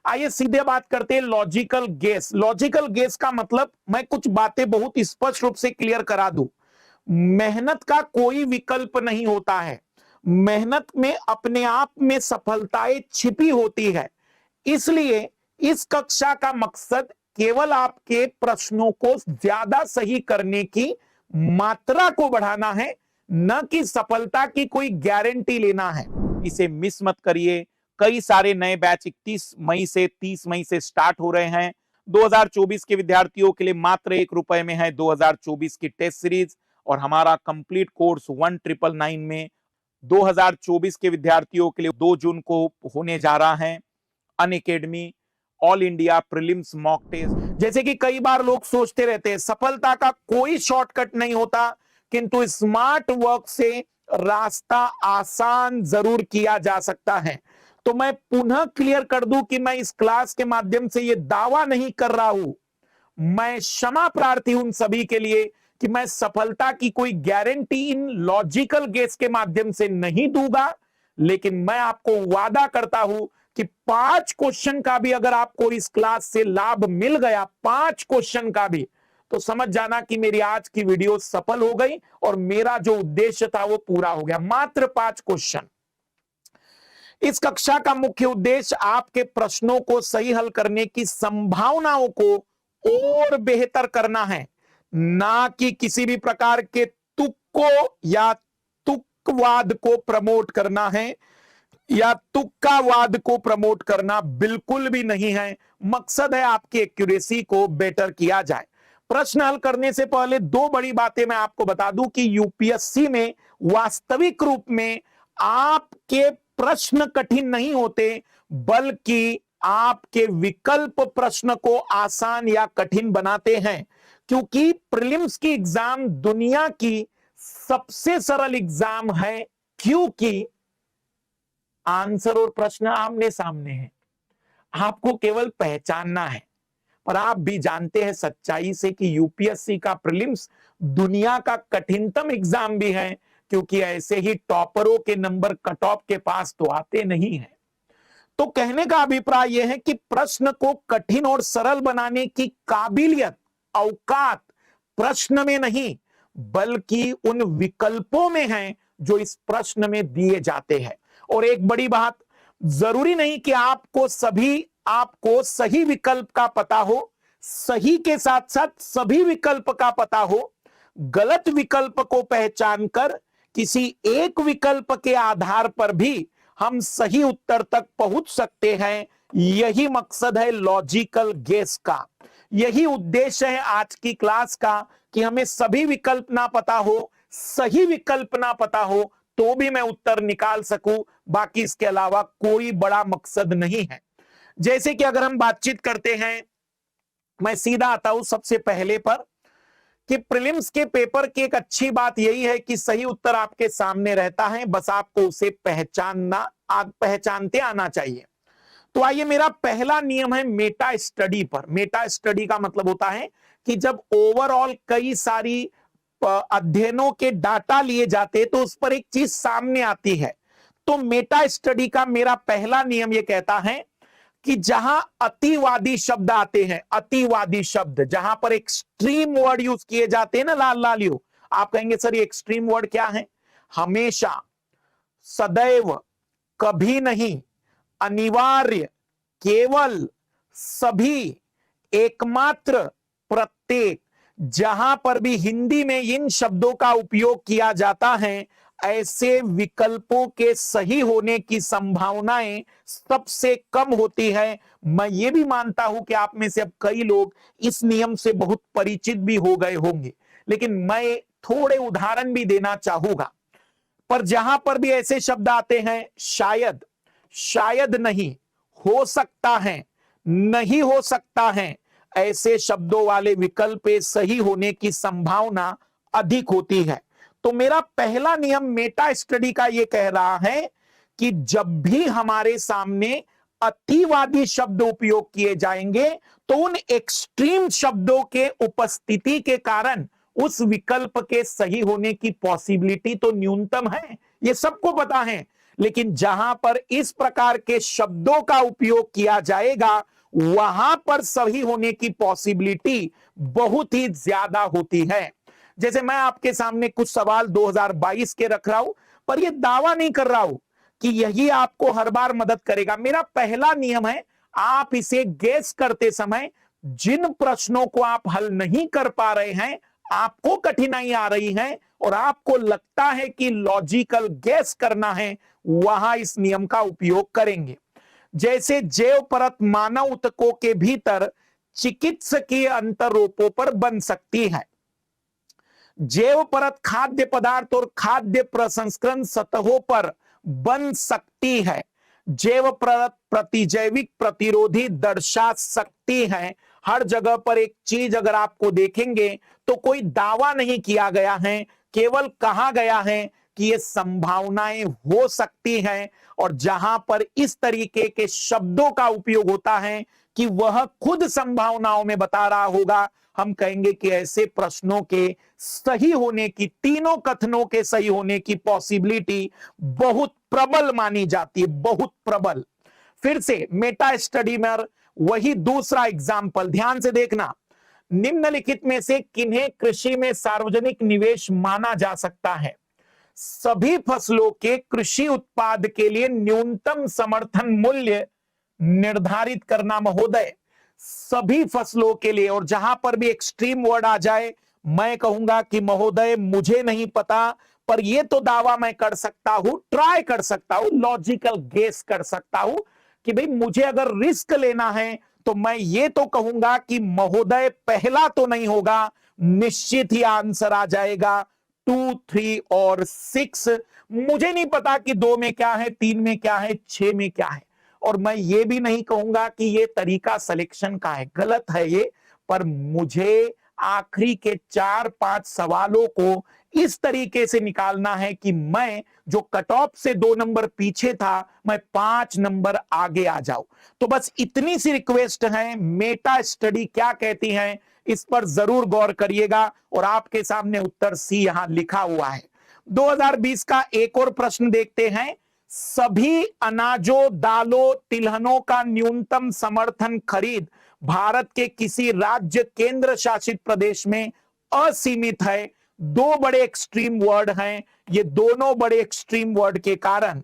आइए सीधे बात करते हैं लॉजिकल गेस। लॉजिकल गेस का मतलब मैं कुछ बातें बहुत स्पष्ट रूप से क्लियर करा दूं। मेहनत का कोई विकल्प नहीं होता है। मेहनत में अपने आप में सफलताएं छिपी होती है। इसलिए इस कक्षा का मकसद केवल आपके प्रश्नों को ज्यादा सही करने की मात्रा को बढ़ाना है, न कि सफलता की कोई गारंटी लेना है। इसे मिस मत करिए। कई सारे नए बैच 31 मई से 30 मई से स्टार्ट हो रहे हैं। 2024 के विद्यार्थियों के लिए मात्र ₹1 में है 2024 की टेस्ट सीरीज, और हमारा कंप्लीट कोर्स 1999 में 2024 के विद्यार्थियों के लिए 2 जून को होने जा रहा है Unacademy all India prelims mock test. जैसे कि कई बार लोग सोचते रहते हैं सफलता का कोई शॉर्टकट नहीं होता, किंतु स्मार्ट वर्क से रास्ता आसान जरूर किया जा सकता है। तो मैं पुनः क्लियर कर दूं कि मैं इस क्लास के माध्यम से यह दावा नहीं कर रहा हूं, मैं क्षमा प्रार्थी उन सभी के लिए कि मैं सफलता की कोई गारंटी इन लॉजिकल गेस के माध्यम से नहीं दूंगा, लेकिन मैं आपको वादा करता हूं कि 5 क्वेश्चन का भी अगर आपको इस क्लास से लाभ मिल गया, 5 क्वेश्चन का भी, तो समझ जाना कि मेरी आज की वीडियो सफल हो गई और मेरा जो उद्देश्य था वो पूरा हो गया। मात्र 5 क्वेश्चन। इस कक्षा का मुख्य उद्देश्य आपके प्रश्नों को सही हल करने की संभावनाओं को और बेहतर करना है, ना कि किसी भी प्रकार के तुक्को या तुकवाद को प्रमोट करना है, या तुक्कावाद को प्रमोट करना बिल्कुल भी नहीं है। मकसद है आपकी एक्यूरेसी को बेटर किया जाए। प्रश्न हल करने से पहले 2 बड़ी बातें मैं आपको बता दूं कि यूपीएससी में वास्तविक रूप में आपके प्रश्न कठिन नहीं होते, बल्कि आपके विकल्प प्रश्न को आसान या कठिन बनाते हैं। क्योंकि प्रीलिम्स की एग्जाम दुनिया की सबसे सरल एग्जाम है, क्योंकि आंसर और प्रश्न आमने सामने है, आपको केवल पहचानना है। पर आप भी जानते हैं सच्चाई से कि यूपीएससी का प्रीलिम्स दुनिया का कठिनतम एग्जाम भी है, क्योंकि ऐसे ही टॉपरों के नंबर कट ऑफ के पास तो आते नहीं है। तो कहने का अभिप्राय यह है कि प्रश्न को कठिन और सरल बनाने की काबिलियत, औकात प्रश्न में नहीं बल्कि उन विकल्पों में है जो इस प्रश्न में दिए जाते हैं। और एक बड़ी बात, जरूरी नहीं कि आपको सही विकल्प का पता हो, सही के साथ साथ सभी विकल्प का पता हो। गलत विकल्प को पहचान कर किसी एक विकल्प के आधार पर भी हम सही उत्तर तक पहुंच सकते हैं। यही मकसद है लॉजिकल गेस का, यही उद्देश्य है आज की क्लास का कि हमें सभी विकल्प ना पता हो, सही विकल्प ना पता हो तो भी मैं उत्तर निकाल सकूं। बाकी इसके अलावा कोई बड़ा मकसद नहीं है। जैसे कि अगर हम बातचीत करते हैं, मैं सीधा आता हूं सबसे पहले पर कि प्रीलिम्स के पेपर की एक अच्छी बात यही है कि सही उत्तर आपके सामने रहता है, बस आपको उसे पहचानते आना चाहिए। तो आइए, मेरा पहला नियम है मेटा स्टडी पर। मेटा स्टडी का मतलब होता है कि जब ओवरऑल कई सारी अध्ययनों के डाटा लिए जाते हैं तो उस पर एक चीज सामने आती है। तो मेटा स्टडी का मेरा पहला नियम यह कहता है कि जहां अतिवादी शब्द आते हैं, अतिवादी शब्द जहां पर एक्सट्रीम वर्ड यूज किए जाते हैं ना, लाल लालियो, आप कहेंगे सर ये एक्सट्रीम वर्ड क्या है? हमेशा, सदैव, कभी नहीं, अनिवार्य, केवल, सभी, एकमात्र, प्रत्येक, जहां पर भी हिंदी में इन शब्दों का उपयोग किया जाता है, ऐसे विकल्पों के सही होने की संभावनाएं सबसे कम होती है। मैं ये भी मानता हूं कि आप में से अब कई लोग इस नियम से बहुत परिचित भी हो गए होंगे, लेकिन मैं थोड़े उदाहरण भी देना चाहूंगा। पर जहां पर भी ऐसे शब्द आते हैं, शायद, शायद नहीं, हो सकता है, नहीं हो सकता है, ऐसे शब्दों वाले विकल्प सही होने की संभावना अधिक होती है। तो मेरा पहला नियम मेटा स्टडी का यह कह रहा है कि जब भी हमारे सामने अतिवादी शब्द उपयोग किए जाएंगे तो उन एक्सट्रीम शब्दों के उपस्थिति के कारण उस विकल्प के सही होने की पॉसिबिलिटी तो न्यूनतम है, ये सबको पता है। लेकिन जहां पर इस प्रकार के शब्दों का उपयोग किया जाएगा वहां पर सही होने की पॉसिबिलिटी बहुत ही ज्यादा होती है। जैसे मैं आपके सामने कुछ सवाल 2022 के रख रहा हूं, पर यह दावा नहीं कर रहा हूं कि यही आपको हर बार मदद करेगा। मेरा पहला नियम है, आप इसे गेस करते समय जिन प्रश्नों को आप हल नहीं कर पा रहे हैं, आपको कठिनाई आ रही है और आपको लगता है कि लॉजिकल गेस करना है, वहां इस नियम का उपयोग करेंगे। जैसे जैव परत मानव ऊतकों के भीतर चिकित्सकीय अंतरोपों पर बन सकती है। जैव परत खाद्य पदार्थ और खाद्य प्रसंस्करण सतहों पर बन सकती है। जैव परत प्रतिजैविक प्रतिरोधी दर्शा सकती है। हर जगह पर एक चीज अगर आपको देखेंगे तो कोई दावा नहीं किया गया है, केवल कहा गया है कि ये संभावनाएं हो सकती हैं। और जहां पर इस तरीके के शब्दों का उपयोग होता है कि वह खुद संभावनाओं में बता रहा होगा, हम कहेंगे कि ऐसे प्रश्नों के सही होने की, तीनों कथनों के सही होने की पॉसिबिलिटी बहुत प्रबल मानी जाती है, बहुत प्रबल। फिर से मेटा स्टडी में वही दूसरा एग्जाम्पल ध्यान से देखना। निम्नलिखित में से किन्हें कृषि में सार्वजनिक निवेश माना जा सकता है? सभी फसलों के कृषि उत्पाद के लिए न्यूनतम समर्थन मूल्य निर्धारित करना महोदय, सभी फसलों के लिए। और जहां पर भी एक्सट्रीम वर्ड आ जाए, मैं कहूंगा कि महोदय मुझे नहीं पता, पर यह तो दावा मैं कर सकता हूं, ट्राई कर सकता हूं, लॉजिकल गेस कर सकता हूं कि भाई मुझे अगर रिस्क लेना है तो मैं ये तो कहूंगा कि महोदय पहला तो नहीं होगा, निश्चित ही आंसर आ जाएगा 2, 3 और 6। मुझे नहीं पता कि 2 में क्या है, 3 में क्या है, 6 में क्या है। और मैं ये भी नहीं कहूंगा कि ये तरीका सिलेक्शन का है, गलत है ये। पर मुझे आखिरी के 4-5 सवालों को इस तरीके से निकालना है कि मैं जो कट ऑफ से 2 नंबर पीछे था, मैं 5 नंबर आगे आ जाऊं। तो बस इतनी सी रिक्वेस्ट है। मेटा स्टडी क्या कहती है, इस पर जरूर गौर करिएगा। और आपके सामने उत्तर सी यहां लिखा हुआ है। 2020 का एक और प्रश्न देखते हैं। सभी अनाजों, दालों, तिलहनों का न्यूनतम समर्थन खरीद भारत के किसी राज्य केंद्र शासित प्रदेश में असीमित है। 2 बड़े एक्सट्रीम वर्ड हैं। ये दोनों बड़े एक्सट्रीम वर्ड के कारण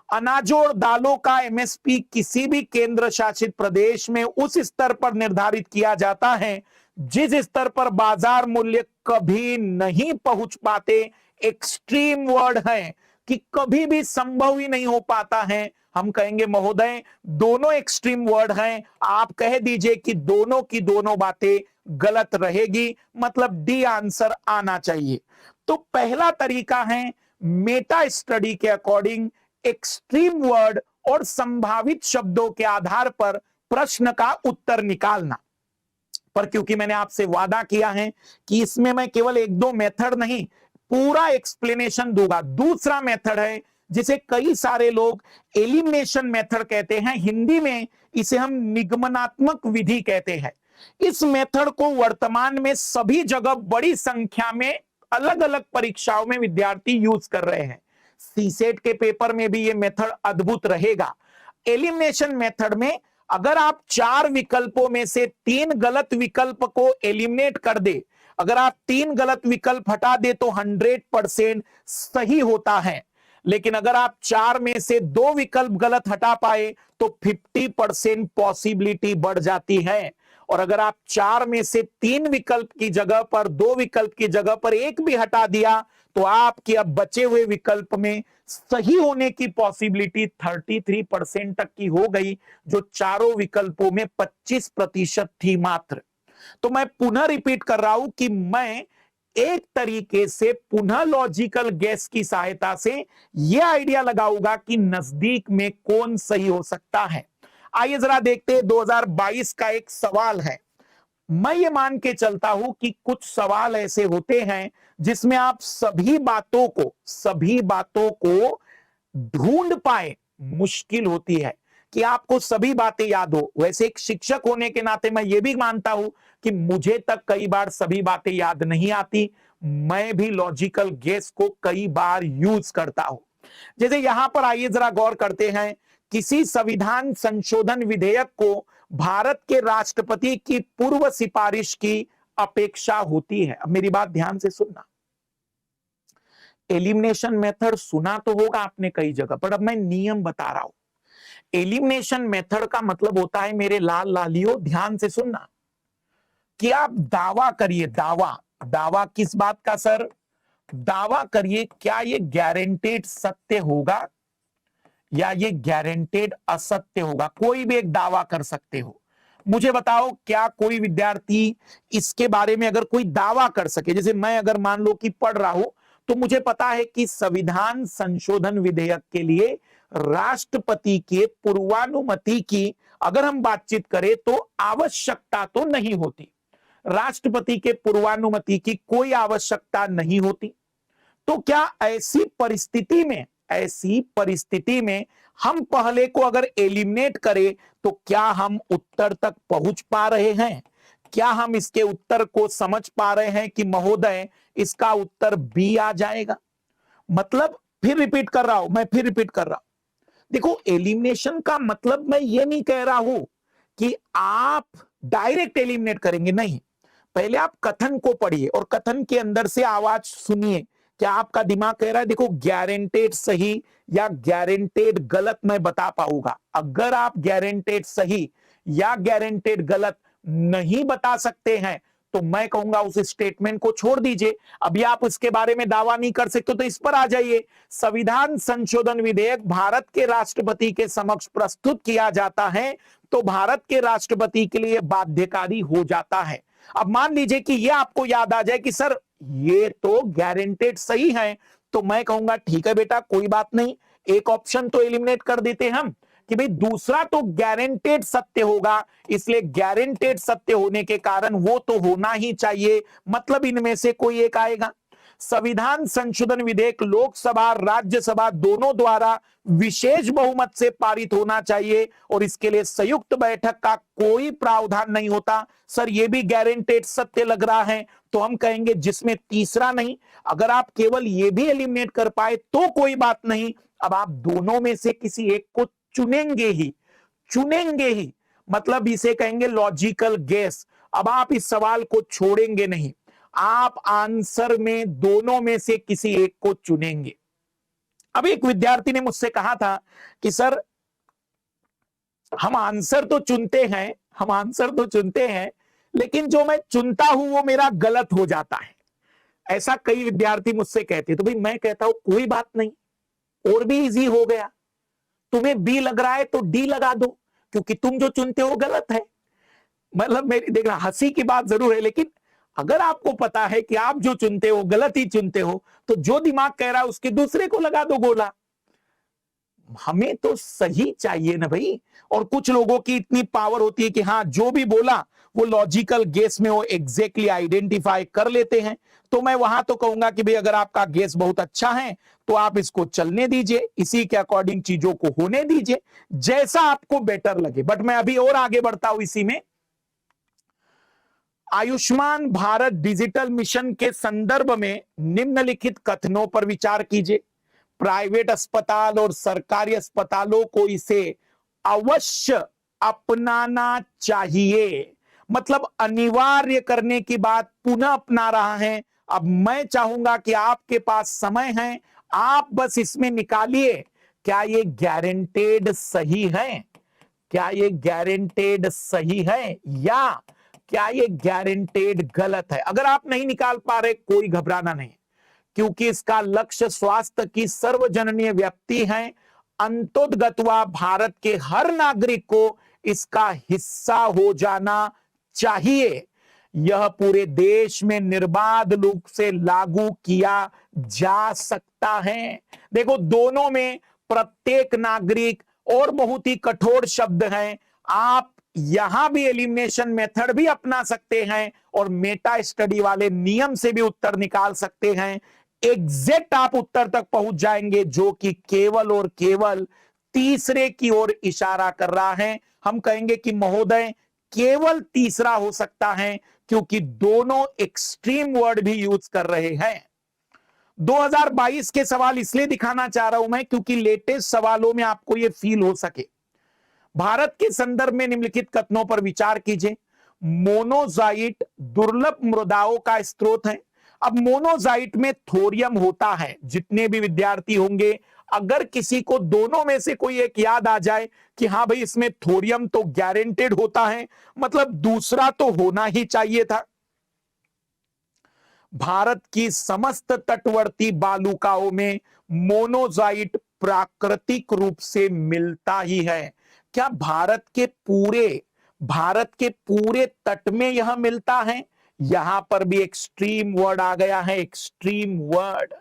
अनाजों और दालों का एमएसपी किसी भी केंद्र शासित प्रदेश में उस स्तर पर निर्धारित किया जाता है जिस स्तर पर बाजार मूल्य कभी नहीं पहुंच पाते। एक्सट्रीम वर्ड है कि कभी भी संभव ही नहीं हो पाता है। हम कहेंगे महोदय दोनों एक्सट्रीम वर्ड हैं, आप कह दीजिए कि दोनों की दोनों बातें गलत रहेगी, मतलब डी आंसर आना चाहिए। तो पहला तरीका है मेटा स्टडी के अकॉर्डिंग एक्सट्रीम वर्ड और संभावित शब्दों के आधार पर प्रश्न का उत्तर निकालना। पर क्योंकि मैंने आपसे वादा किया है कि इसमें मैं केवल 1-2 मेथड नहीं, पूरा एक्सप्लेनेशन दूंगा। दूसरा मेथड है जिसे कई सारे लोग एलिमिनेशन मेथड कहते हैं, हिंदी में इसे हम निगमनात्मक विधि कहते हैं। इस मेथड को वर्तमान में सभी जगह बड़ी संख्या में अलग अलग परीक्षाओं में विद्यार्थी यूज कर रहे हैं। सीसेट के पेपर में भी यह मेथड अद्भुत रहेगा। एलिमिनेशन मेथड में अगर आप 4 विकल्पों में से 3 गलत विकल्प को एलिमिनेट कर दे, अगर आप 3 गलत विकल्प हटा दे तो 100% सही होता है। लेकिन अगर आप 4 में से 2 विकल्प गलत हटा पाए तो 50% पॉसिबिलिटी बढ़ जाती है। और अगर आप 4 में से 3 विकल्प की जगह पर 2 विकल्प की जगह पर 1 भी हटा दिया तो आपके अब बचे हुए विकल्प में सही होने की पॉसिबिलिटी 33% तक की हो गई, जो चारों विकल्पों में 25% थी मात्र। तो मैं पुनः रिपीट कर रहा हूं कि मैं एक तरीके से पुनः लॉजिकल गेस की सहायता से यह आइडिया लगाऊंगा कि नजदीक में कौन सही हो सकता है। आइए जरा देखते हैं 2022 का एक सवाल है। मैं ये मान के चलता हूं कि कुछ सवाल ऐसे होते हैं जिसमें आप सभी बातों को ढूंढ पाए, मुश्किल होती है कि आपको सभी बातें याद हो। वैसे एक शिक्षक होने के नाते मैं ये भी मानता हूं कि मुझे तक कई बार सभी बातें याद नहीं आती, मैं भी लॉजिकल गेस को कई बार यूज करता हूं। जैसे यहां पर आइए जरा गौर करते हैं, किसी संविधान संशोधन विधेयक को भारत के राष्ट्रपति की पूर्व सिफारिश की अपेक्षा होती है। अब मेरी बात ध्यान से सुनना, एलिमिनेशन मेथड सुना तो होगा आपने कई जगह पर, अब मैं नियम बता रहा हूं। एलिमिनेशन मेथड का मतलब होता है, मेरे लाल लालियों ध्यान से सुनना, कि आप दावा करिए, दावा, दावा किस बात का सर? दावा करिए क्या ये गारंटेड सत्य होगा या ये गारंटेड असत्य होगा। कोई भी एक दावा कर सकते हो। मुझे बताओ, क्या कोई विद्यार्थी इसके बारे में अगर कोई दावा कर सके, जैसे मैं अगर मान लो कि पढ़ रहा हूं, तो मुझे पता है कि संविधान संशोधन विधेयक के लिए राष्ट्रपति के पूर्वानुमति की अगर हम बातचीत करें तो आवश्यकता तो नहीं होती, राष्ट्रपति के पूर्वानुमति की कोई आवश्यकता नहीं होती। तो क्या ऐसी परिस्थिति में हम पहले को अगर एलिमिनेट करें तो क्या हम उत्तर तक पहुंच पा रहे हैं? क्या हम इसके उत्तर को समझ पा रहे हैं कि महोदय इसका उत्तर बी आ जाएगा? मतलब फिर रिपीट कर रहा हूं, देखो, एलिमिनेशन का मतलब मैं ये नहीं कह रहा हूं कि आप डायरेक्ट एलिमिनेट करेंगे, नहीं। पहले आप कथन को पढ़िए और कथन के अंदर से आवाज सुनिए, क्या आपका दिमाग कह रहा है? देखो, गारंटेड सही या गारंटेड गलत मैं बता पाऊंगा। अगर आप गारंटेड सही या गारंटेड गलत नहीं बता सकते हैं तो मैं कहूंगा उस स्टेटमेंट को छोड़ दीजिए। अभी आप इसके बारे में दावा नहीं कर सकते तो इस पर आ जाइए। संविधान संशोधन विधेयक भारत के राष्ट्रपति के समक्ष प्रस्तुत किया जाता है तो भारत के राष्ट्रपति के लिए बाध्यकारी हो जाता है। अब मान लीजिए कि यह आपको याद आ जाए कि सर ये तो गारंटेड सही है, तो मैं कहूंगा ठीक है बेटा, कोई बात नहीं, एक ऑप्शन तो एलिमिनेट कर देते हम कि भाई दूसरा तो गारंटेड सत्य होगा, इसलिए गारंटेड सत्य होने के कारण वो तो होना ही चाहिए, मतलब इनमें से कोई एक आएगा। संविधान संशोधन विधेयक लोकसभा राज्यसभा दोनों द्वारा विशेष बहुमत से पारित होना चाहिए और इसके लिए संयुक्त बैठक का कोई प्रावधान नहीं होता। सर ये भी गारंटेड सत्य लग रहा है, तो हम कहेंगे जिसमें तीसरा नहीं। अगर आप केवल ये भी एलिमिनेट कर पाए तो कोई बात नहीं, अब आप दोनों में से किसी एक को चुनेंगे ही, मतलब इसे कहेंगे लॉजिकल गेस। अब आप इस सवाल को छोड़ेंगे नहीं, आप आंसर में दोनों में से किसी एक को चुनेंगे। अब एक विद्यार्थी ने मुझसे कहा था कि सर हम आंसर तो चुनते हैं लेकिन जो मैं चुनता हूं वो मेरा गलत हो जाता है। ऐसा कई विद्यार्थी मुझसे कहते हैं। तो भाई मैं कहता हूं कोई बात नहीं, और भी इजी हो गया, तुम्हें बी लग रहा है तो डी लगा दो, क्योंकि तुम जो चुनते हो गलत है। मतलब मेरी देखना हंसी की बात जरूर है, लेकिन अगर आपको पता है कि आप जो चुनते हो गलत ही चुनते हो तो जो दिमाग कह रहा है उसके दूसरे को लगा दो गोला। हमें तो सही चाहिए ना भाई। और कुछ लोगों की इतनी पावर होती है कि हाँ जो भी बोला वो लॉजिकल गेस में वो एग्जैक्टली आइडेंटिफाई कर लेते हैं। तो मैं वहां तो कहूंगा कि भाई अगर आपका गेस बहुत अच्छा है तो आप इसको चलने दीजिए, इसी के अकॉर्डिंग चीजों को होने दीजिए, जैसा आपको बेटर लगे। बट मैं अभी और आगे बढ़ता हूं इसी में। आयुष्मान भारत डिजिटल मिशन के संदर्भ में निम्नलिखित कथनों पर विचार कीजिए। प्राइवेट अस्पताल और सरकारी अस्पतालों को इसे अवश्य अपनाना चाहिए, मतलब अनिवार्य करने की बात पुनः अपना रहा है। अब मैं चाहूंगा कि आपके पास समय है, आप बस इसमें निकालिए क्या ये गारंटेड सही है, क्या ये गारंटेड सही है या क्या ये गारंटेड गलत है। अगर आप नहीं निकाल पा रहे कोई घबराना नहीं, क्योंकि इसका लक्ष्य स्वास्थ्य की सर्वजनीय व्याप्ति है। अंतोदगत्वा भारत के हर नागरिक को इसका हिस्सा हो जाना चाहिए। यह पूरे देश में निर्बाध रूप से लागू किया जा सकता है। देखो दोनों में प्रत्येक नागरिक और बहुत ही कठोर शब्द हैं। आप यहां भी एलिमिनेशन मेथड भी अपना सकते हैं और मेटा स्टडी वाले नियम से भी उत्तर निकाल सकते हैं। एग्जैक्ट आप उत्तर तक पहुंच जाएंगे जो कि केवल और केवल तीसरे की ओर इशारा कर रहा है। हम कहेंगे कि महोदय केवल तीसरा हो सकता है, क्योंकि दोनों एक्सट्रीम वर्ड भी यूज कर रहे हैं। 2022 के सवाल इसलिए दिखाना चाह रहा हूं मैं क्योंकि लेटेस्ट सवालों में आपको यह फील हो सके। भारत के संदर्भ में निम्नलिखित कथनों पर विचार कीजिए। मोनोजाइट दुर्लभ मृदाओं का स्रोत है। अब मोनोजाइट में थोरियम होता है। जितने भी विद्यार्थी होंगे, अगर किसी को दोनों में से कोई एक याद आ जाए कि हां भाई इसमें थोरियम तो गारंटेड होता है, मतलब दूसरा तो होना ही चाहिए था। भारत की समस्त तटवर्ती बालुकाओं में मोनोजाइट प्राकृतिक रूप से मिलता ही है। क्या भारत के पूरे तट में यह मिलता है? यहां पर भी एक्सट्रीम वर्ड आ गया है, एक्सट्रीम वर्ड।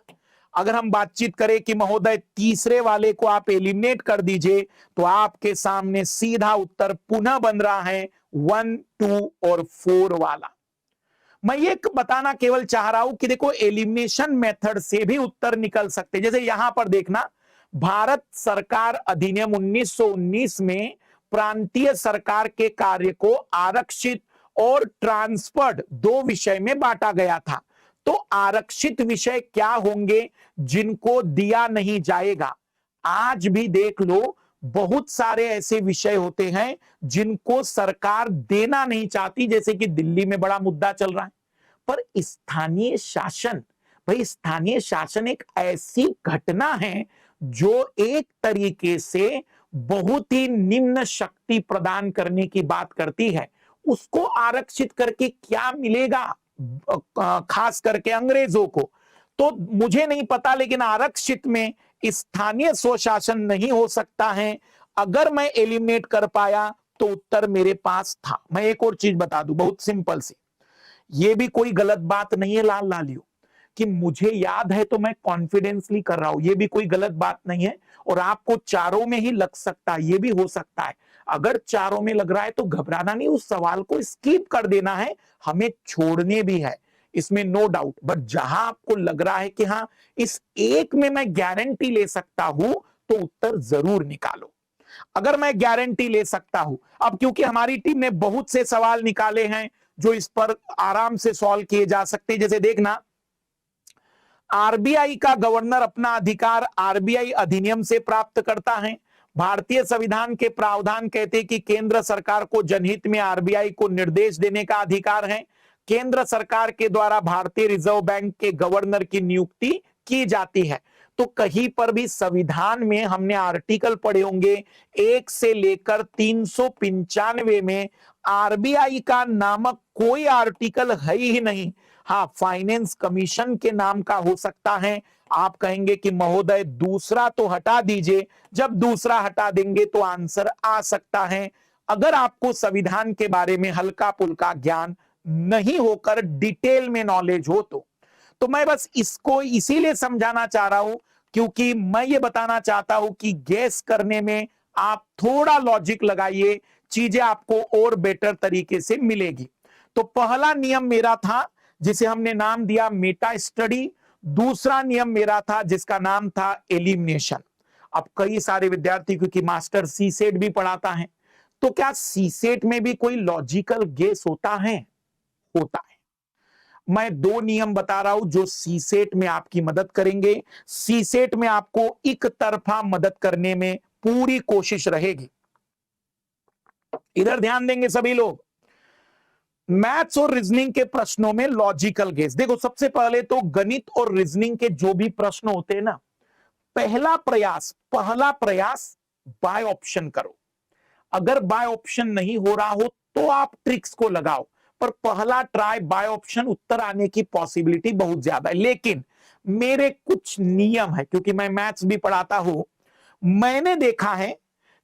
अगर हम बातचीत करें कि महोदय तीसरे वाले को आप एलिमिनेट कर दीजिए, तो आपके सामने सीधा उत्तर पुनः बन रहा है 1, 2 और 4 वाला। मैं ये बताना केवल चाह रहा हूं कि देखो एलिमिनेशन मेथड से भी उत्तर निकल सकते। जैसे यहां पर देखना, भारत सरकार अधिनियम 1919 में प्रांतीय सरकार के कार्य को आरक्षित और ट्रांसफर्ड 2 विषय में बांटा गया था। तो आरक्षित विषय क्या होंगे जिनको दिया नहीं जाएगा? आज भी देख लो, बहुत सारे ऐसे विषय होते हैं जिनको सरकार देना नहीं चाहती, जैसे कि दिल्ली में बड़ा मुद्दा चल रहा है। पर स्थानीय शासन, भाई स्थानीय शासन एक ऐसी घटना है जो एक तरीके से बहुत ही निम्न शक्ति प्रदान करने की बात करती है। उसको आरक्षित करके क्या मिलेगा खास करके अंग्रेजों को, तो मुझे नहीं पता, लेकिन आरक्षित में स्थानीय स्वशासन नहीं हो सकता है। अगर मैं एलिमिनेट कर पाया तो उत्तर मेरे पास था। मैं एक और चीज बता दूं, बहुत सिंपल सी, ये भी कोई गलत बात नहीं है लाल लालियो, कि मुझे याद है तो मैं कॉन्फिडेंसली कर रहा हूं, ये भी कोई गलत बात नहीं है। और आपको चारों में ही लग सकता है, ये भी हो सकता है। अगर चारों में लग रहा है तो घबराना नहीं, उस सवाल को स्किप कर देना है, हमें छोड़ने भी है, इसमें नो डाउट। बट जहां आपको लग रहा है कि हाँ इस एक में मैं गारंटी ले सकता हूं, तो उत्तर जरूर निकालो। अगर मैं गारंटी ले सकता हूं, अब क्योंकि हमारी टीम ने बहुत से सवाल निकाले हैं जो इस पर आराम से सॉल्व किए जा सकते हैं। जैसे देखना, आरबीआई का गवर्नर अपना अधिकार आरबीआई अधिनियम से प्राप्त करता है। भारतीय संविधान के प्रावधान कहते हैं कि केंद्र सरकार को जनहित में आरबीआई को निर्देश देने का अधिकार है। केंद्र सरकार के द्वारा भारतीय रिजर्व बैंक के गवर्नर की नियुक्ति की जाती है। तो कहीं पर भी संविधान में हमने आर्टिकल पढ़े होंगे 1 से लेकर 395 में आरबीआई का नामक कोई आर्टिकल है ही नहीं। हाँ, फाइनेंस कमीशन के नाम का हो सकता है। आप कहेंगे कि महोदय दूसरा तो हटा दीजिए, जब दूसरा हटा देंगे तो आंसर आ सकता है। अगर आपको संविधान के बारे में हल्का पुल्का ज्ञान नहीं होकर डिटेल में नॉलेज हो तो मैं बस इसको इसीलिए समझाना चाह रहा हूं क्योंकि मैं ये बताना चाहता हूं कि गैस करने में आप थोड़ा लॉजिक लगाइए, चीजें आपको और बेटर तरीके से मिलेगी। तो पहला नियम मेरा था जिसे हमने नाम दिया मेटा स्टडी, दूसरा नियम मेरा था जिसका नाम था एलिमिनेशन। अब कई सारे विद्यार्थी, क्योंकि मास्टर सी सेट भी पढ़ाता है, तो क्या सी सेट में भी कोई लॉजिकल गेस होता है? होता है। मैं 2 नियम बता रहा हूं जो सी सेट में आपकी मदद करेंगे। सी सेट में आपको एक तरफा मदद करने में पूरी कोशिश रहेगी। इधर ध्यान देंगे सभी लोग। मैथ्स और रीजनिंग के प्रश्नों में लॉजिकल गेस। देखो, सबसे पहले तो गणित और रीजनिंग के जो भी प्रश्न होते हैं ना, पहला प्रयास बाय ऑप्शन करो। अगर बाय ऑप्शन नहीं हो रहा हो तो आप ट्रिक्स को लगाओ, पर पहला ट्राई बाय ऑप्शन उत्तर आने की पॉसिबिलिटी बहुत ज्यादा है। लेकिन मेरे कुछ नियम है, क्योंकि मैं मैथ्स भी पढ़ाता हूं, मैंने देखा है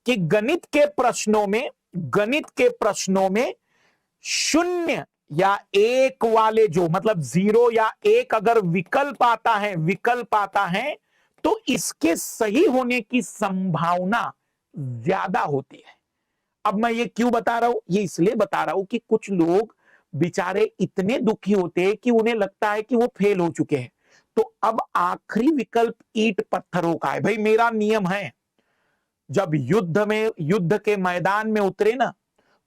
कि गणित के प्रश्नों में 0 या 1 वाले जो, मतलब 0 या 1 अगर विकल्प आता है तो इसके सही होने की संभावना ज्यादा होती है। अब मैं ये क्यों बता रहा हूं? ये इसलिए बता रहा हूं कि कुछ लोग बेचारे इतने दुखी होते हैं कि उन्हें लगता है कि वो फेल हो चुके हैं। तो अब आखिरी विकल्प ईंट पत्थरों का है। भाई मेरा नियम है, जब युद्ध के मैदान में उतरे ना,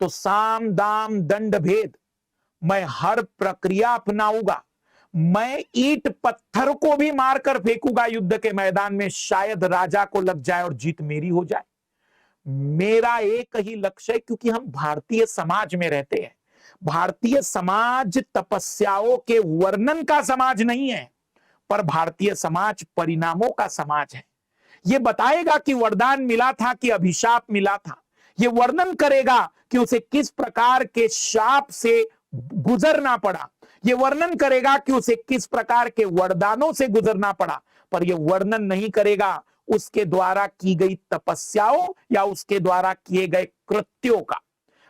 तो साम दाम दंड भेद मैं हर प्रक्रिया अपनाऊंगा। मैं ईंट पत्थर को भी मारकर फेंकूंगा युद्ध के मैदान में, शायद राजा को लग जाए और जीत मेरी हो जाए। मेरा एक ही लक्ष्य है, क्योंकि हम भारतीय समाज में रहते हैं। भारतीय समाज तपस्याओं के वर्णन का समाज नहीं है, पर भारतीय समाज परिणामों का समाज है। ये बताएगा कि वरदान मिला था कि अभिशाप मिला था। ये वर्णन करेगा कि उसे किस प्रकार के शाप से गुजरना पड़ा। ये वर्णन करेगा कि उसे किस प्रकार के वरदानों से गुजरना पड़ा, पर यह वर्णन नहीं करेगा उसके द्वारा की गई तपस्याओं या उसके द्वारा किए गए कृत्यों का।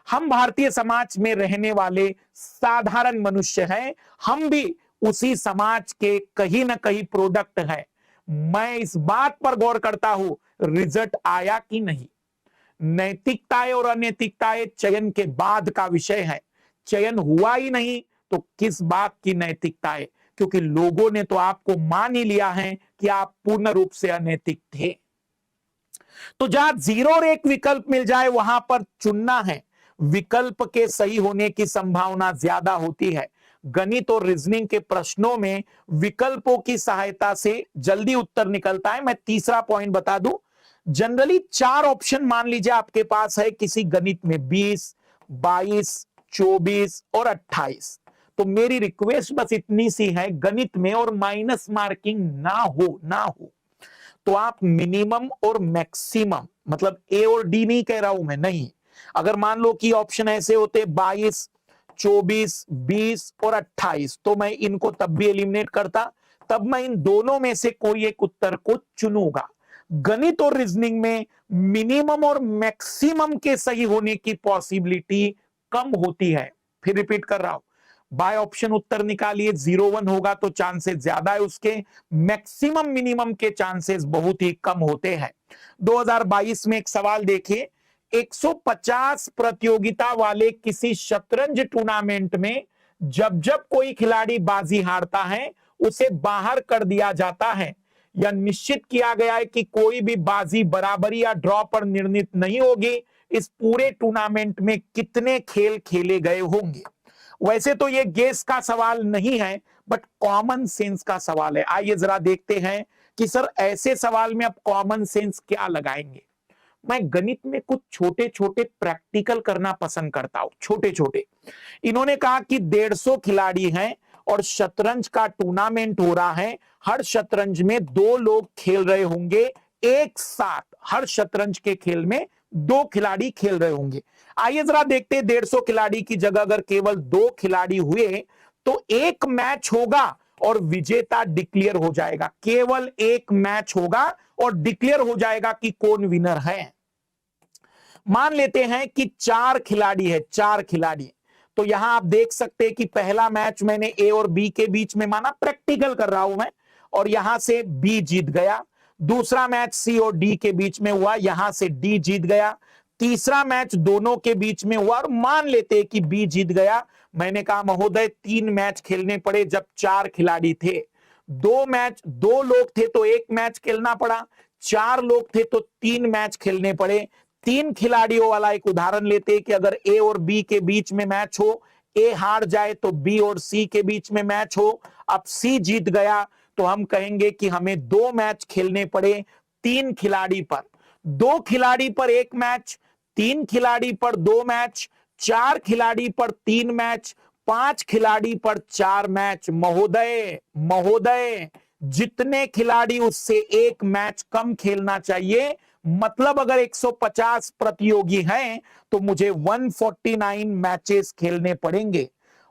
हम भारतीय समाज में रहने वाले साधारण मनुष्य हैं, हम भी उसी समाज के कहीं ना कहीं प्रोडक्ट हैं। मैं इस बात पर गौर करता हूं रिजल्ट आया कि नहीं। नैतिकताएं और अनैतिकताएं चयन के बाद का विषय है। चयन हुआ ही नहीं तो किस बात की नैतिकता है, क्योंकि लोगों ने तो आपको मान ही लिया है कि आप पूर्ण रूप से अनैतिक थे। तो जहां 0 और 1 विकल्प मिल जाए वहां पर चुनना है। विकल्प के सही होने की संभावना ज्यादा होती है। गणित और रीजनिंग के प्रश्नों में विकल्पों की सहायता से जल्दी उत्तर निकलता है। मैं तीसरा पॉइंट बता दूं, जनरली 4 ऑप्शन मान लीजिए आपके पास है किसी गणित में, 20, 22, 24 और 28। तो मेरी रिक्वेस्ट बस इतनी सी है, गणित में और माइनस मार्किंग ना हो तो आप मिनिमम और मैक्सिमम, मतलब ए और डी नहीं कह रहा हूं मैं, नहीं। अगर मान लो कि ऑप्शन ऐसे होते 22, 24, 20 और 28, तो मैं इनको तब भी एलिमिनेट करता, तब मैं इन दोनों में से कोई एक उत्तर को चुनूंगा। गणित और रीजनिंग में मिनिमम और मैक्सिमम के सही होने की पॉसिबिलिटी कम होती है। फिर रिपीट कर रहा हूं, बाय ऑप्शन उत्तर निकालिए, 0, 1 होगा तो चांसेस ज्यादा है उसके, मैक्सिमम मिनिमम के चांसेस बहुत ही कम होते हैं। 2022 में एक सवाल देखिए, 150 प्रतियोगिता वाले किसी शतरंज टूर्नामेंट में जब जब कोई खिलाड़ी बाजी हारता है उसे बाहर कर दिया जाता है, या निश्चित किया गया है कि कोई भी बाजी बराबरी या ड्रॉ पर निर्णित नहीं होगी। इस पूरे टूर्नामेंट में कितने खेल खेले गए होंगे। वैसे तो ये गेस का सवाल नहीं है, बट कॉमन सेंस का सवाल है। आइए जरा देखते हैं कि सर ऐसे सवाल में अब कॉमन सेंस क्या लगाएंगे। मैं गणित में कुछ छोटे छोटे प्रैक्टिकल करना पसंद करता हूं, छोटे छोटे। इन्होंने कहा कि 150 खिलाड़ी हैं और शतरंज का टूर्नामेंट हो रहा है। हर शतरंज में 2 लोग खेल रहे होंगे एक साथ, हर शतरंज के खेल में 2 खिलाड़ी खेल रहे होंगे। आइए जरा देखते हैं, 150 खिलाड़ी की जगह अगर केवल 2 खिलाड़ी हुए तो एक मैच होगा और विजेता डिक्लेयर हो जाएगा। केवल एक मैच होगा और डिक्लेयर हो जाएगा कि कौन विनर है। मान लेते हैं कि 4 खिलाड़ी है, 4 खिलाड़ी। तो यहां आप देख सकते हैं कि पहला मैच मैंने ए और बी के बीच में माना, प्रैक्टिकल कर रहा हूं मैं, और यहां से बी जीत गया। दूसरा मैच सी और डी के बीच में हुआ, यहां से डी जीत गया। तीसरा मैच दोनों के बीच में हुआ और मान लेते हैं कि बी जीत गया। मैंने कहा महोदय 3 मैच खेलने पड़े जब 4 खिलाड़ी थे। 2 लोग थे तो 1 मैच खेलना पड़ा, 4 लोग थे तो 3 मैच खेलने पड़े। 3 खिलाड़ियों वाला एक उदाहरण लेते हैं कि अगर ए और बी के बीच में मैच हो, ए हार जाए तो बी और सी के बीच में मैच हो, अब सी जीत गया तो हम कहेंगे कि हमें 2 मैच खेलने पड़े 3 खिलाड़ी पर। 2 खिलाड़ी पर 1 मैच, 3 खिलाड़ी पर 2 मैच, 4 खिलाड़ी पर 3 मैच, 5 खिलाड़ी पर 4 मैच। महोदय जितने खिलाड़ी उससे 1 मैच कम खेलना चाहिए, मतलब अगर 150 प्रतियोगी हैं तो मुझे 149 मैचेस खेलने पड़ेंगे।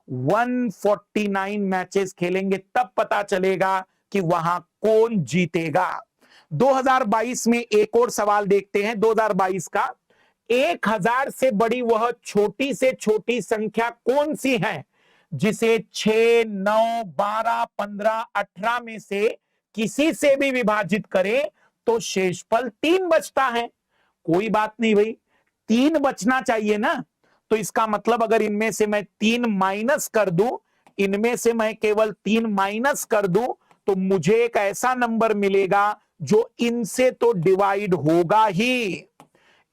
149 मैचेस खेलेंगे तब पता चलेगा कि वहां कौन जीतेगा। 2022 में एक और सवाल देखते हैं, 2022 का। 1000 से बड़ी वह छोटी से छोटी संख्या कौन सी है जिसे 6, 9, 12, 15, 18 में से किसी से भी विभाजित करें तो शेषफल 3 बचता है। कोई बात नहीं भाई, 3 बचना चाहिए ना। तो इसका मतलब अगर इनमें से मैं 3 माइनस कर दूं, इनमें से मैं केवल 3 माइनस कर दूं, तो मुझे एक ऐसा नंबर मिलेगा जो इनसे तो डिवाइड होगा ही,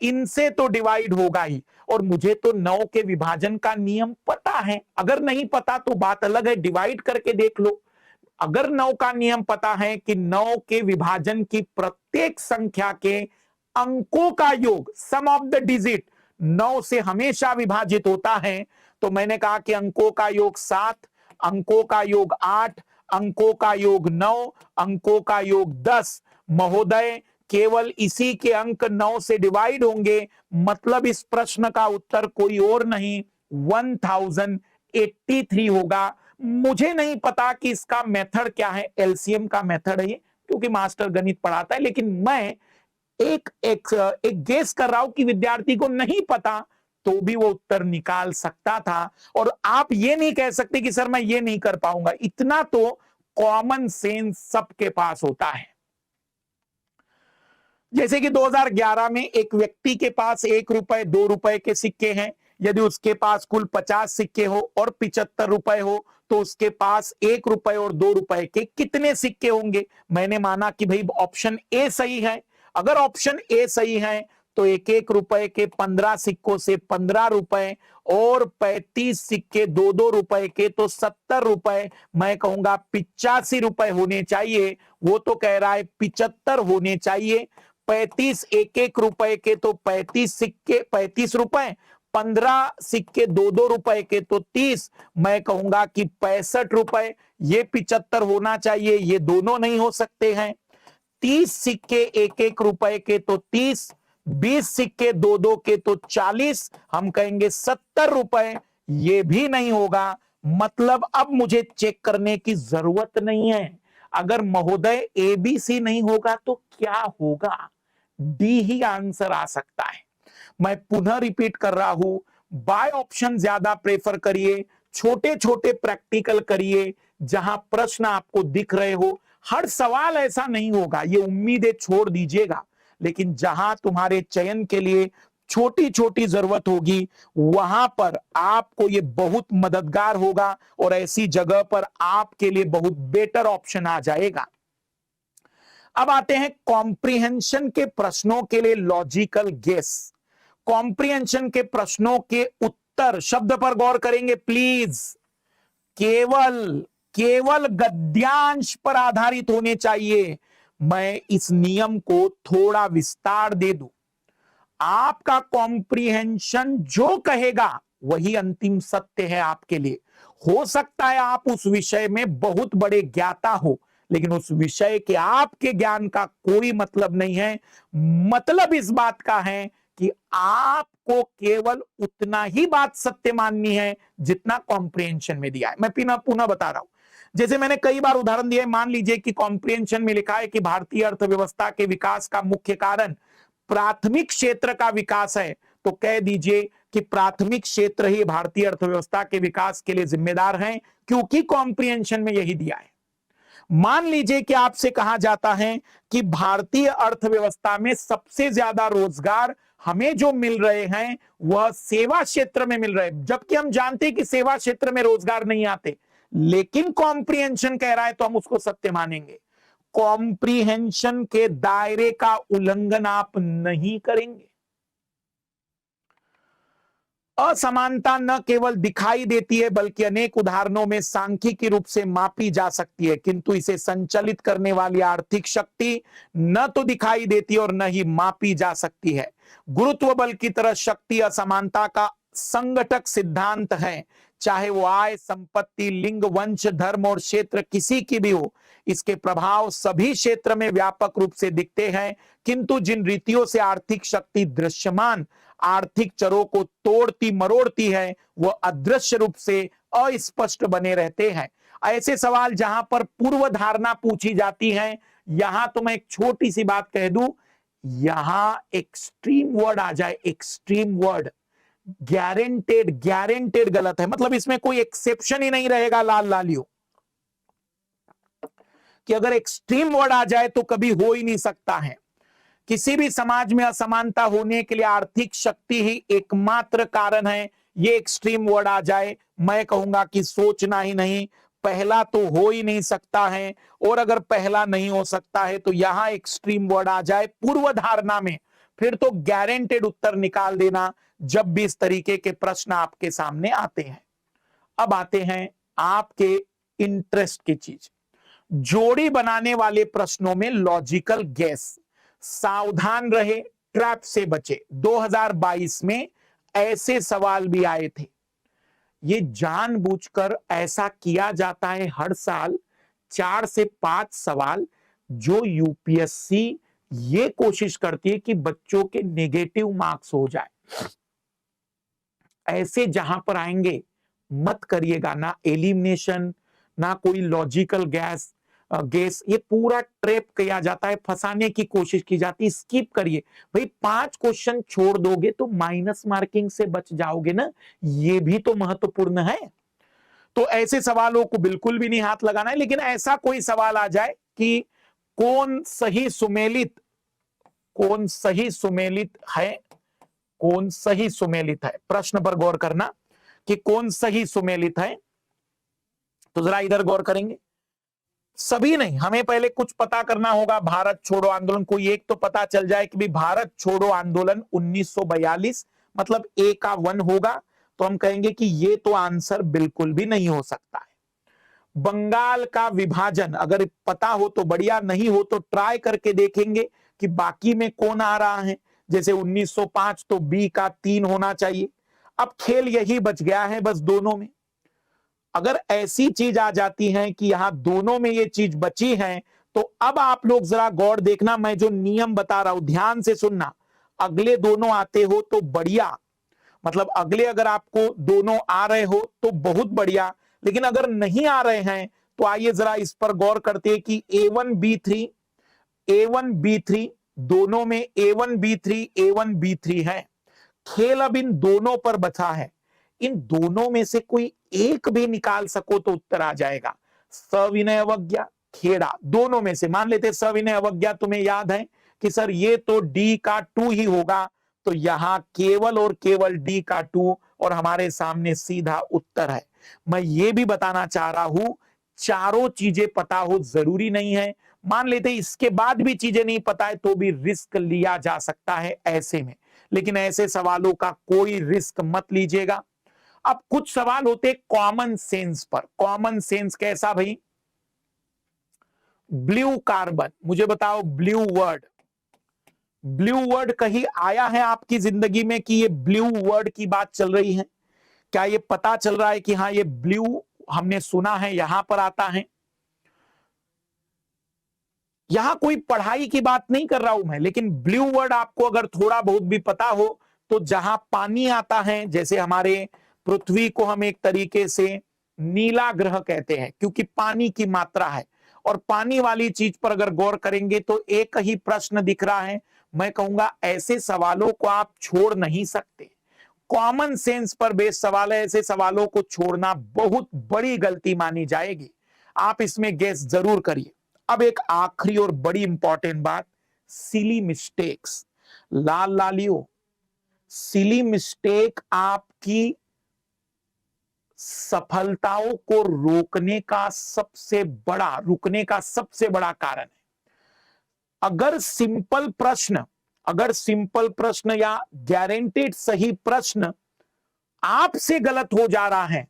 इनसे तो डिवाइड होगा ही। और मुझे तो 9 के विभाजन का नियम पता है, अगर नहीं पता तो बात अलग है, डिवाइड करके देख लो। अगर 9 का नियम पता है कि 9 के विभाजन की प्रत्येक संख्या के अंकों का योग, सम ऑफ द डिजिट 9 से हमेशा विभाजित होता है, तो मैंने कहा कि अंकों का योग 7, अंकों का योग 8, अंकों का योग 9, अंकों का योग 10। महोदय, केवल इसी के अंक 9 से डिवाइड होंगे, मतलब इस प्रश्न का उत्तर कोई और नहीं 1083 होगा। मुझे नहीं पता कि इसका मेथड क्या है, एलसीएम का मेथड है ये, क्योंकि मास्टर गणित पढ़ाता है, लेकिन मैं एक गेस कर रहा हूं कि विद्यार्थी को नहीं पता तो भी वो उत्तर निकाल सकता था। और आप ये नहीं कह सकते कि सर मैं ये नहीं कर पाऊंगा, इतना तो कॉमन सेंस सबके पास होता है। जैसे कि 2011 में एक व्यक्ति के पास 1 रुपए 2 रुपए के सिक्के हैं, यदि उसके पास कुल 50 सिक्के हो और 75 रुपए हो, तो उसके पास 1 रुपए और 2 रुपए के कितने सिक्के होंगे। मैंने माना कि भाई ऑप्शन ए सही है। अगर ऑप्शन ए सही है तो 1-1 रुपए के 15 सिक्कों से 15 रुपए और 35 सिक्के 2-2 रुपए के तो 70 रुपए, मैं कहूंगा 85 रुपए होने चाहिए। वो तो कह रहा है 75 होने चाहिए। 35 1-1 रुपए के तो 35 सिक्के 35 रुपए, 15 सिक्के 2-2 रुपए के तो 30, मैं कहूंगा कि 65 रुपए। ये 75 होना चाहिए, ये दोनों नहीं हो सकते हैं। 30 सिक्के 1-1 रुपए के तो 30, 20 सिक्के 2-2 के तो 40, हम कहेंगे 70 रुपए, ये भी नहीं होगा। मतलब अब मुझे चेक करने की जरूरत नहीं है। अगर महोदय एबीसी नहीं होगा तो क्या होगा, डी ही आंसर आ सकता है। मैं पुनः रिपीट कर रहा हूं, बाय ऑप्शन ज्यादा प्रेफर करिए, छोटे छोटे प्रैक्टिकल करिए, जहां प्रश्न आपको दिख रहे हो। हर सवाल ऐसा नहीं होगा, ये उम्मीदें छोड़ दीजिएगा, लेकिन जहां तुम्हारे चयन के लिए छोटी छोटी जरूरत होगी वहां पर आपको ये बहुत मददगार होगा और ऐसी जगह पर आपके लिए बहुत बेटर ऑप्शन आ जाएगा। अब आते हैं कॉम्प्रिहेंशन के प्रश्नों के लिए लॉजिकल गेस। कॉम्प्रिहेंशन के प्रश्नों के उत्तर, शब्द पर गौर करेंगे प्लीज, केवल गद्यांश पर आधारित होने चाहिए। मैं इस नियम को थोड़ा विस्तार दे दूं। आपका कॉम्प्रिहेंशन जो कहेगा वही अंतिम सत्य है आपके लिए। हो सकता है आप उस विषय में बहुत बड़े ज्ञाता हो, लेकिन उस विषय के आपके ज्ञान का कोई मतलब नहीं है। मतलब इस बात का है कि आपको केवल उतना ही बात सत्य माननी है जितना कॉम्प्रिहेंशन में दिया है। मैं पुनः बता रहा हूं, जैसे मैंने कई बार उदाहरण दिया है। मान लीजिए कि कॉम्प्रिहेंशन में लिखा है कि भारतीय अर्थव्यवस्था के विकास का मुख्य कारण प्राथमिक क्षेत्र का विकास है, तो कह दीजिए कि प्राथमिक क्षेत्र ही भारतीय अर्थव्यवस्था के विकास के लिए जिम्मेदार हैं, क्योंकि कॉम्प्रिहेंशन में यही दिया है। मान लीजिए कि आपसे कहा जाता है कि भारतीय अर्थव्यवस्था में सबसे ज्यादा रोजगार हमें जो मिल रहे हैं वह सेवा क्षेत्र में मिल रहे हैं, जबकि हम जानते हैं कि सेवा क्षेत्र में रोजगार नहीं आते, लेकिन कॉम्प्रिहेंशन कह रहा है तो हम उसको सत्य मानेंगे। कॉम्प्रिहेंशन के दायरे का उल्लंघन आप नहीं करेंगे। असमानता न केवल दिखाई देती है बल्कि अनेक उदाहरणों में सांख्यिकी रूप से मापी जा सकती है, किंतु इसे संचालित करने वाली आर्थिक शक्ति न तो दिखाई देती और न ही मापी जा सकती है। गुरुत्व बल की तरह शक्ति असमानता का संगठक सिद्धांत है, चाहे वो आय, संपत्ति, लिंग, वंश, धर्म और क्षेत्र किसी की भी हो। इसके प्रभाव सभी क्षेत्र में व्यापक रूप से दिखते हैं, किंतु जिन रीतियों से आर्थिक शक्ति दृश्यमान आर्थिक चरों को तोड़ती मरोड़ती है वह अदृश्य रूप से अस्पष्ट बने रहते हैं। ऐसे सवाल जहां पर पूर्व धारणा पूछी जाती है, यहां तो मैं एक छोटी सी बात कह दूं, यहां एक्सट्रीम वर्ड आ जाए, एक्सट्रीम वर्ड, गारंटेड गलत है। मतलब इसमें कोई एक्सेप्शन ही नहीं रहेगा लाल लालियो, कि अगर एक्सट्रीम वर्ड आ जाए तो कभी हो ही नहीं सकता है। किसी भी समाज में असमानता होने के लिए आर्थिक शक्ति ही एकमात्र कारण है। ये एक्सट्रीम वर्ड आ जाए, मैं कहूंगा कि सोचना ही नहीं, पहला तो हो ही नहीं सकता है। और अगर पहला नहीं हो सकता है तो यहां एक्सट्रीम वर्ड आ जाए पूर्व धारणा में, फिर तो गारंटेड उत्तर निकाल देना जब भी इस तरीके के प्रश्न आपके सामने आते हैं। अब आते हैं आपके इंटरेस्ट की चीज। जोड़ी बनाने वाले प्रश्नों में लॉजिकल गेस, सावधान रहे, ट्रैप से बचे। 2022 में ऐसे सवाल भी आए थे। ये जानबूझकर ऐसा किया जाता है हर साल, 4 से 5 सवाल जो यूपीएससी ये कोशिश करती है कि बच्चों के नेगेटिव मार्क्स हो जाए। ऐसे जहां पर आएंगे मत करिएगा, ना एलिमिनेशन ना कोई लॉजिकल गेस, ये पूरा ट्रैप किया जाता है, फंसाने की कोशिश की जाती है। स्किप करिए भाई, 5 क्वेश्चन छोड़ दोगे तो माइनस मार्किंग से बच जाओगे ना, ये भी तो महत्वपूर्ण है। तो ऐसे सवालों को बिल्कुल भी नहीं हाथ लगाना है। लेकिन ऐसा कोई सवाल आ जाए कि कौन सही सुमेलित है, कौन सही सुमेलित है, प्रश्न पर गौर करना कि कौन सही सुमेलित है। तो जरा इधर गौर करेंगे। सभी नहीं, हमें पहले कुछ पता करना होगा। भारत छोड़ो आंदोलन, कोई एक तो पता चल जाए कि भी भारत छोड़ो आंदोलन 1942, मतलब ए का 1 होगा, तो हम कहेंगे कि ये तो आंसर बिल्कुल भी नहीं हो सकता है। बंगाल का विभाजन अगर पता हो तो बढ़िया, नहीं हो तो ट्राई करके देखेंगे कि बाकी में कौन आ रहा है। जैसे 1905 तो बी का 3 होना चाहिए। अब खेल यही बच गया है बस दोनों में। अगर ऐसी चीज आ जाती है कि यहां दोनों में ये चीज बची है, तो अब आप लोग जरा गौर देखना, मैं जो नियम बता रहा हूं ध्यान से सुनना। अगले दोनों आते हो तो बढ़िया, मतलब अगले अगर आपको दोनों आ रहे हो तो बहुत बढ़िया, लेकिन अगर नहीं आ रहे हैं तो आइए जरा इस पर गौर करते हैं कि A1 B3 दोनों में A1 B3 है। खेल अब इन दोनों पर बचा है। इन दोनों में से कोई एक भी निकाल सको तो उत्तर आ जाएगा। सविनय अवज्ञा, खेड़ा, दोनों में से मान लेते सविनय अवज्ञा तुम्हें याद है कि सर ये तो डी का 2 ही होगा, तो यहां केवल और केवल डी का 2 और हमारे सामने सीधा उत्तर है। मैं ये भी बताना चाह रहा हूं, चारों चीजें पता हो जरूरी नहीं है। मान लेते इसके बाद भी चीजें नहीं पता है तो भी रिस्क लिया जा सकता है ऐसे में, लेकिन ऐसे सवालों का कोई रिस्क मत लीजिएगा। अब कुछ सवाल होते कॉमन सेंस पर। कॉमन सेंस कैसा भाई? ब्लू कार्बन, मुझे बताओ ब्लू वर्ड कहीं आया है आपकी जिंदगी में कि ये ब्लू वर्ड की बात चल रही है? क्या ये पता चल रहा है कि हाँ ये ब्लू हमने सुना है, यहां पर आता है? यहां कोई पढ़ाई की बात नहीं कर रहा हूं मैं, लेकिन ब्लू वर्ड आपको अगर थोड़ा बहुत भी पता हो तो जहां पानी आता है, जैसे हमारे पृथ्वी को हम एक तरीके से नीला ग्रह कहते हैं क्योंकि पानी की मात्रा है, और पानी वाली चीज पर अगर गौर करेंगे तो एक ही प्रश्न दिख रहा है। मैं कहूंगा ऐसे सवालों को आप छोड़ नहीं सकते। कॉमन सेंस पर बेस्ड सवाल है, ऐसे सवालों को छोड़ना बहुत बड़ी गलती मानी जाएगी। आप इसमें गेस जरूर करिए। अब एक आखिरी और बड़ी इंपॉर्टेंट बात, सिली मिस्टेक्स। लालियो, सिली मिस्टेक आपकी सफलताओं को रुकने का सबसे बड़ा कारण है। अगर सिंपल प्रश्न या गारंटेड सही प्रश्न आपसे गलत हो जा रहा है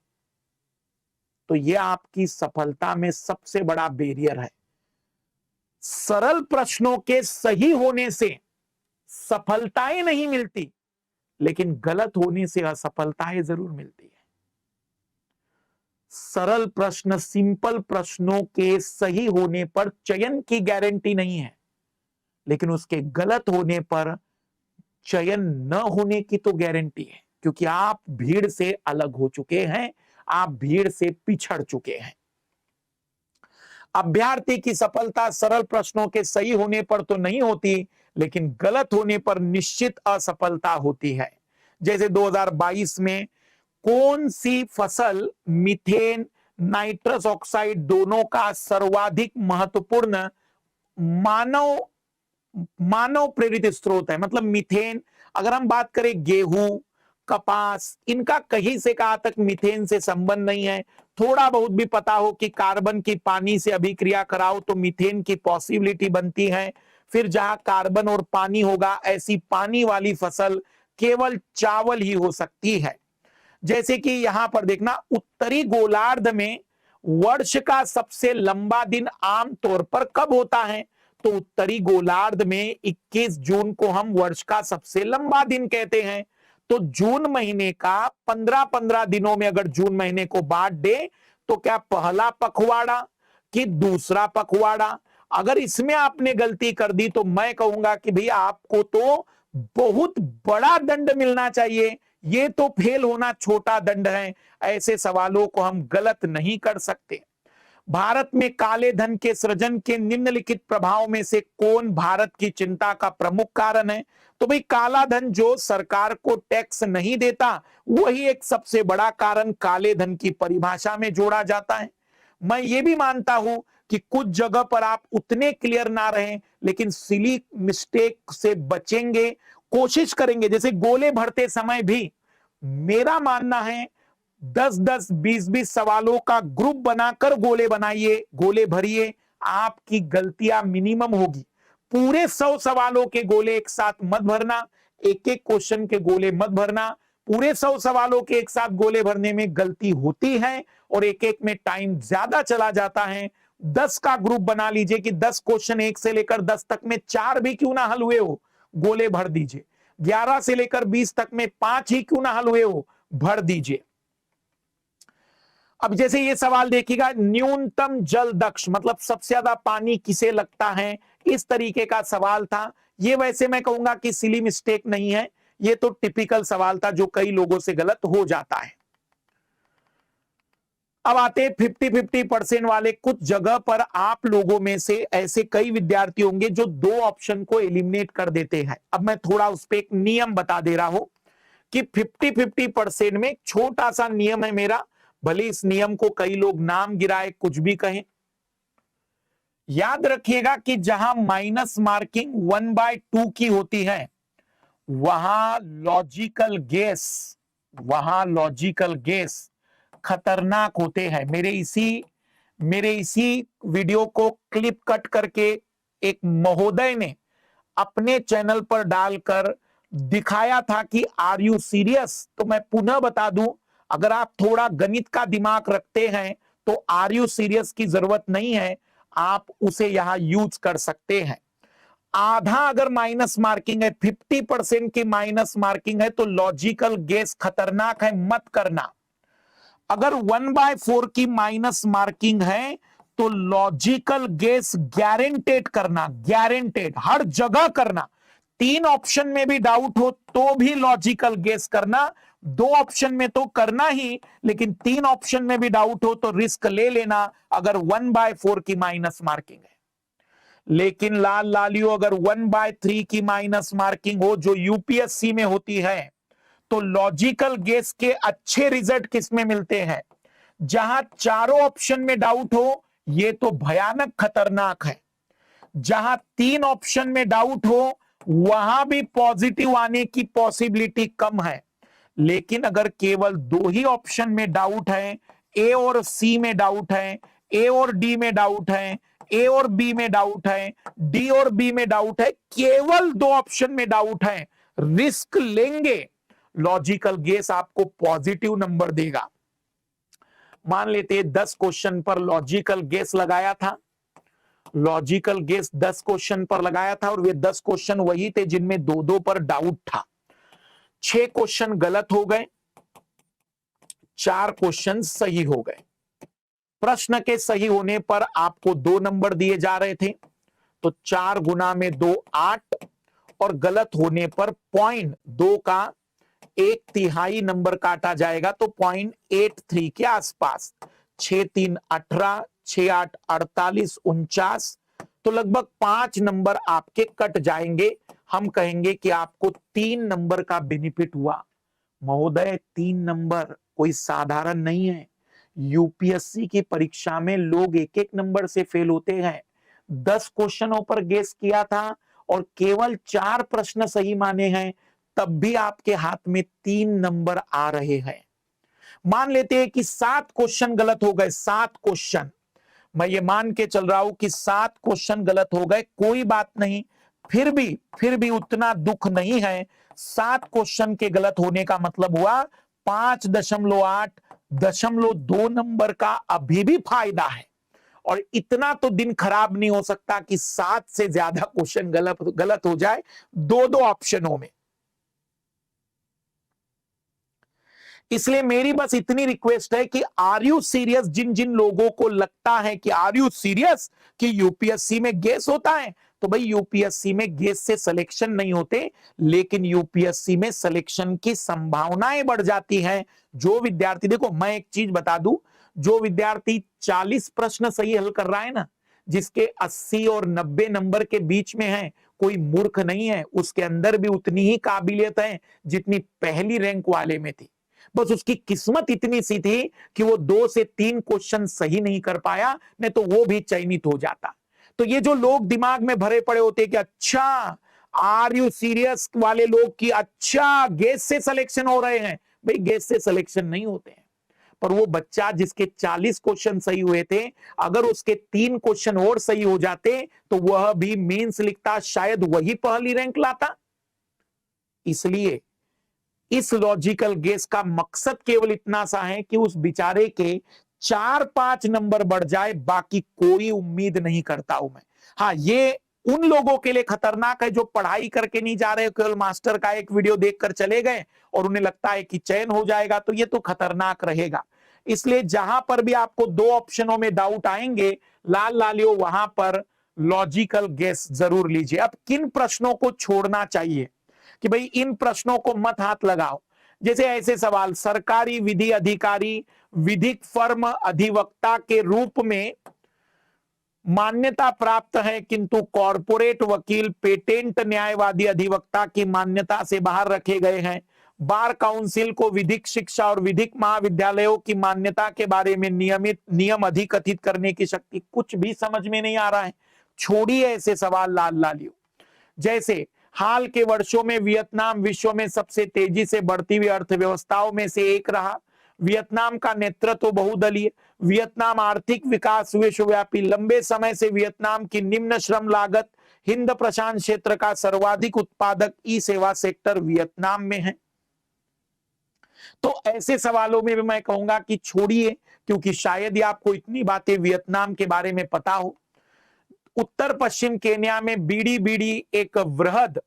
तो यह आपकी सफलता में सबसे बड़ा बैरियर है। सरल प्रश्नों के सही होने से सफलताएं नहीं मिलती, लेकिन गलत होने से असफलताएं जरूर मिलती है। सरल प्रश्न, सिंपल प्रश्नों के सही होने पर चयन की गारंटी नहीं है, लेकिन उसके गलत होने पर चयन न होने की तो गारंटी है, क्योंकि आप भीड़ से अलग हो चुके हैं, आप भीड़ से पिछड़ चुके हैं। अभ्यर्थी की सफलता सरल प्रश्नों के सही होने पर तो नहीं होती, लेकिन गलत होने पर निश्चित असफलता होती है। जैसे 2022 में कौन सी फसल मीथेन, नाइट्रस ऑक्साइड दोनों का सर्वाधिक महत्वपूर्ण मानव प्रेरित स्रोत है? मतलब मीथेन, अगर हम बात करें गेहूं, कपास, इनका कहीं से कहां तक मीथेन से संबंध नहीं है। थोड़ा बहुत भी पता हो कि कार्बन की पानी से अभिक्रिया कराओ तो मीथेन की पॉसिबिलिटी बनती है। फिर जहां कार्बन और पानी होगा, ऐसी पानी वाली फसल केवल चावल ही हो सकती है। जैसे कि यहां पर देखना, उत्तरी गोलार्ध में वर्ष का सबसे लंबा दिन आमतौर पर कब होता है? तो उत्तरी गोलार्ध में 21 जून को हम वर्ष का सबसे लंबा दिन कहते हैं। तो जून महीने का 15-15 दिनों में अगर जून महीने को बांट दे तो क्या पहला पखवाड़ा कि दूसरा पखवाड़ा? अगर इसमें आपने गलती कर दी तो मैं कहूंगा कि भैया आपको तो बहुत बड़ा दंड मिलना चाहिए, ये तो फेल होना छोटा दंड है। ऐसे सवालों को हम गलत नहीं कर सकते। भारत में काले धन के सृजन के निम्नलिखित प्रभाव में से कौन भारत की चिंता का प्रमुख कारण है? तो भाई काला धन जो सरकार को टैक्स नहीं देता वही एक सबसे बड़ा कारण काले धन की परिभाषा में जोड़ा जाता है। मैं ये भी मानता हूं कि कुछ जगह पर आप उतने क्लियर ना रहें, लेकिन सिली मिस्टेक से बचेंगे, कोशिश करेंगे। जैसे गोले भरते समय भी मेरा मानना है 10-10, 20-20 सवालों का ग्रुप बनाकर गोले बनाइए, गोले भरिए, आपकी गलतियां मिनिमम होगी। पूरे 100 सवालों के गोले एक साथ मत भरना, एक एक क्वेश्चन के गोले मत भरना। पूरे 100 सवालों के एक साथ गोले भरने में गलती होती है और एक एक में टाइम ज्यादा चला जाता है। 10 का ग्रुप बना लीजिए कि 10 क्वेश्चन 1 से लेकर 10 तक में 4 भी क्यों ना हल हुए हो, गोले भर दीजिए। 11 से लेकर 20 तक में 5 ही क्यों ना हल हुए हो, भर दीजिए। अब जैसे ये सवाल देखिएगा, न्यूनतम जल दक्ष मतलब सबसे ज्यादा पानी किसे लगता है, इस तरीके का सवाल था। ये वैसे मैं कहूंगा कि सिली मिस्टेक नहीं है, ये तो टिपिकल सवाल था जो कई लोगों से गलत हो जाता है। अब आते 50-50% वाले। कुछ जगह पर आप लोगों में से ऐसे कई विद्यार्थी होंगे जो 2 ऑप्शन को एलिमिनेट कर देते हैं। अब मैं थोड़ा उस पर एक नियम बता दे रहा हूं कि 50-50% में छोटा सा नियम है मेरा, भले इस नियम को कई लोग नाम गिराए कुछ भी कहें। याद रखिएगा कि जहां माइनस मार्किंग 1/2 की होती है वहां लॉजिकल गेस खतरनाक होते हैं। मेरे इसी वीडियो को क्लिप कट करके एक महोदय ने अपने चैनल पर डालकर दिखाया था कि आर यू सीरियस। तो मैं पुनः बता दूं, अगर आप थोड़ा गणित का दिमाग रखते हैं तो आर यू सीरियस की जरूरत नहीं है, आप उसे यहां यूज कर सकते हैं। आधा अगर माइनस मार्किंग है, 50% की माइनस मार्किंग है तो लॉजिकल गेस खतरनाक है, मत करना। अगर 1/4 की माइनस मार्किंग है तो लॉजिकल गेस गारंटेड करना, गारंटेड हर जगह करना। 3 ऑप्शन में भी डाउट हो तो भी लॉजिकल गेस करना। 2 ऑप्शन में तो करना ही, लेकिन 3 ऑप्शन में भी डाउट हो तो रिस्क ले लेना अगर 1/4 की माइनस मार्किंग है। लेकिन लालियो अगर 1/3 की माइनस मार्किंग हो जो यूपीएससी में होती है तो लॉजिकल गेस के अच्छे रिजल्ट किसमें मिलते हैं? जहां चारों ऑप्शन में डाउट हो, ये तो भयानक खतरनाक है। जहां 3 ऑप्शन में डाउट हो वहां भी पॉजिटिव आने की पॉसिबिलिटी कम है। लेकिन अगर केवल 2 ही ऑप्शन में डाउट है, ए और सी में डाउट है, ए और डी में डाउट है, ए और बी में डाउट है, डी और बी में डाउट है, केवल 2 ऑप्शन में डाउट है, रिस्क लेंगे, लॉजिकल गेस आपको पॉजिटिव नंबर देगा। मान लेते हैं 10 क्वेश्चन पर लॉजिकल गेस लगाया था, लॉजिकल गेस 10 क्वेश्चन पर लगाया था और वे 10 क्वेश्चन वही थे जिनमें 2-2 पर डाउट था। 6 क्वेश्चन गलत हो गए, 4 क्वेश्चन सही हो गए। प्रश्न के सही होने पर आपको 2 नंबर दिए जा रहे थे, तो 4 गुना में 2 8, और गलत होने पर 0.2 का 1/3 नंबर काटा जाएगा तो 0.83 के आसपास। 6-3 18, 6-8 48, 49, तो लगभग 5 नंबर आपके कट जाएंगे। हम कहेंगे कि आपको 3 नंबर का बेनिफिट हुआ। महोदय 3 नंबर कोई साधारण नहीं है। यूपीएससी की परीक्षा में लोग 1-1 नंबर से फेल होते हैं। 10 क्वेश्चनों पर गेस किया था और केवल 4 प्रश्न सही माने हैं, तब भी आपके हाथ में 3 नंबर आ रहे हैं। मान लेते हैं कि 7 क्वेश्चन गलत हो गए, 7 क्वेश्चन, मैं ये मान के चल रहा हूं कि 7 क्वेश्चन गलत हो गए, कोई बात नहीं, फिर भी उतना दुख नहीं है। 7 क्वेश्चन के गलत होने का मतलब हुआ 5.8 0.2 नंबर का अभी भी फायदा है, और इतना तो दिन खराब नहीं हो सकता कि 7 से ज्यादा क्वेश्चन गलत हो जाए दो दो ऑप्शनों में। इसलिए मेरी बस इतनी रिक्वेस्ट है कि आर यू सीरियस, जिन जिन लोगों को लगता है कि आर यू सीरियस कि यूपीएससी में गेस होता है, तो भाई यूपीएससी में गेस से सिलेक्शन नहीं होते, लेकिन यूपीएससी में सिलेक्शन की संभावनाएं बढ़ जाती हैं। जो विद्यार्थी, देखो मैं एक चीज बता दूं, जो विद्यार्थी 40 प्रश्न सही हल कर रहा है ना, जिसके 80 और 90 नंबर के बीच में है, कोई मूर्ख नहीं है, उसके अंदर भी उतनी ही काबिलियत है जितनी पहली रैंक वाले में थी। बस उसकी किस्मत इतनी सी थी कि वो 2 से 3 क्वेश्चन सही नहीं कर पाया, नहीं तो वो भी चयनित हो जाता। तो ये जो लोग दिमाग में भरे पड़े होते कि अच्छा आर यू सीरियस वाले लोग की अच्छा गेस से सिलेक्शन हो रहे हैं, भाई गेस से सिलेक्शन नहीं होते हैं। पर वो बच्चा जिसके 40 क्वेश्चन सही हुए थे, अगर उसके 3 क्वेश्चन और सही हो जाते तो वह भी मेंस लिखता, शायद वही पहली रैंक लाता। इसलिए इस लॉजिकल गेस का मकसद केवल इतना सा है कि उस बेचारे के 4-5 नंबर बढ़ जाए, बाकी कोई उम्मीद नहीं करता हूं मैं। हाँ, ये उन लोगों के लिए खतरनाक है जो पढ़ाई करके नहीं जा रहे, केवल मास्टर का एक वीडियो देखकर चले गए और उन्हें लगता है कि चयन हो जाएगा, तो ये तो खतरनाक रहेगा। इसलिए जहां पर भी आपको 2 ऑप्शनों में डाउट आएंगे, लाल लालियो, वहां पर लॉजिकल गेस जरूर लीजिए। अब किन प्रश्नों को छोड़ना चाहिए कि भाई इन प्रश्नों को मत हाथ लगाओ, जैसे ऐसे सवाल, सरकारी विधि अधिकारी विधिक फर्म अधिवक्ता के रूप में मान्यता प्राप्त है, किंतु कॉरपोरेट वकील पेटेंट न्यायवादी अधिवक्ता की मान्यता से बाहर रखे गए हैं। बार काउंसिल को विधिक शिक्षा और विधिक महाविद्यालयों की मान्यता के बारे में नियम अधिकथित करने की शक्ति। कुछ भी समझ में नहीं आ रहा है, छोड़िए ऐसे सवाल लाल लालियो। जैसे हाल के वर्षों में वियतनाम विश्व में सबसे तेजी से बढ़ती हुई अर्थव्यवस्थाओं में से एक रहा। वियतनाम का नेतृत्व बहुदलीय, वियतनाम आर्थिक विकास विश्वव्यापी, लंबे समय से वियतनाम की निम्न श्रम लागत, हिंद प्रशांत क्षेत्र का सर्वाधिक उत्पादक ई सेवा सेक्टर वियतनाम में है। तो ऐसे सवालों में भी मैं कहूंगा कि छोड़िए, क्योंकि शायद ही आपको इतनी बातें वियतनाम के बारे में पता हो। उत्तर पश्चिम केन्या में बीडी बीडी एक वृहद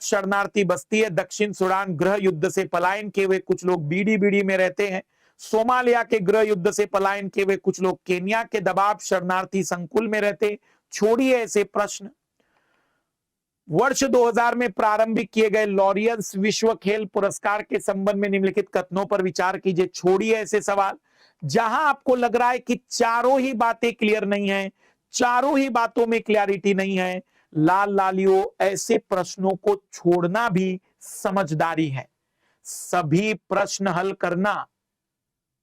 शरणार्थी बस्ती है। दक्षिण सूडान गृह युद्ध से पलायन किए हुए कुछ लोग बीडी बीडी में रहते हैं। सोमालिया के गृह युद्ध से पलायन किए हुए कुछ लोग केन्या के दबाव शरणार्थी संकुल में रहते। छोड़िए ऐसे प्रश्न। वर्ष 2000 में प्रारंभिक किए गए लॉरियंस विश्व खेल पुरस्कार के संबंध में निम्नलिखित कथनों पर विचार कीजिए। छोड़िए ऐसे सवाल जहां आपको लग रहा है कि चारों ही बातें क्लियर नहीं है, चारों ही बातों में क्लैरिटी नहीं है, लाल लालियो, ऐसे प्रश्नों को छोड़ना भी समझदारी है। सभी प्रश्न हल करना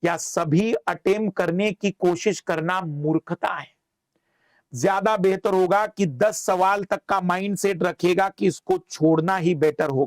या सभी अटेम्प्ट करने की कोशिश करना मूर्खता है। ज्यादा बेहतर होगा कि 10 सवाल तक का माइंडसेट रखिएगा कि इसको छोड़ना ही बेटर होगा।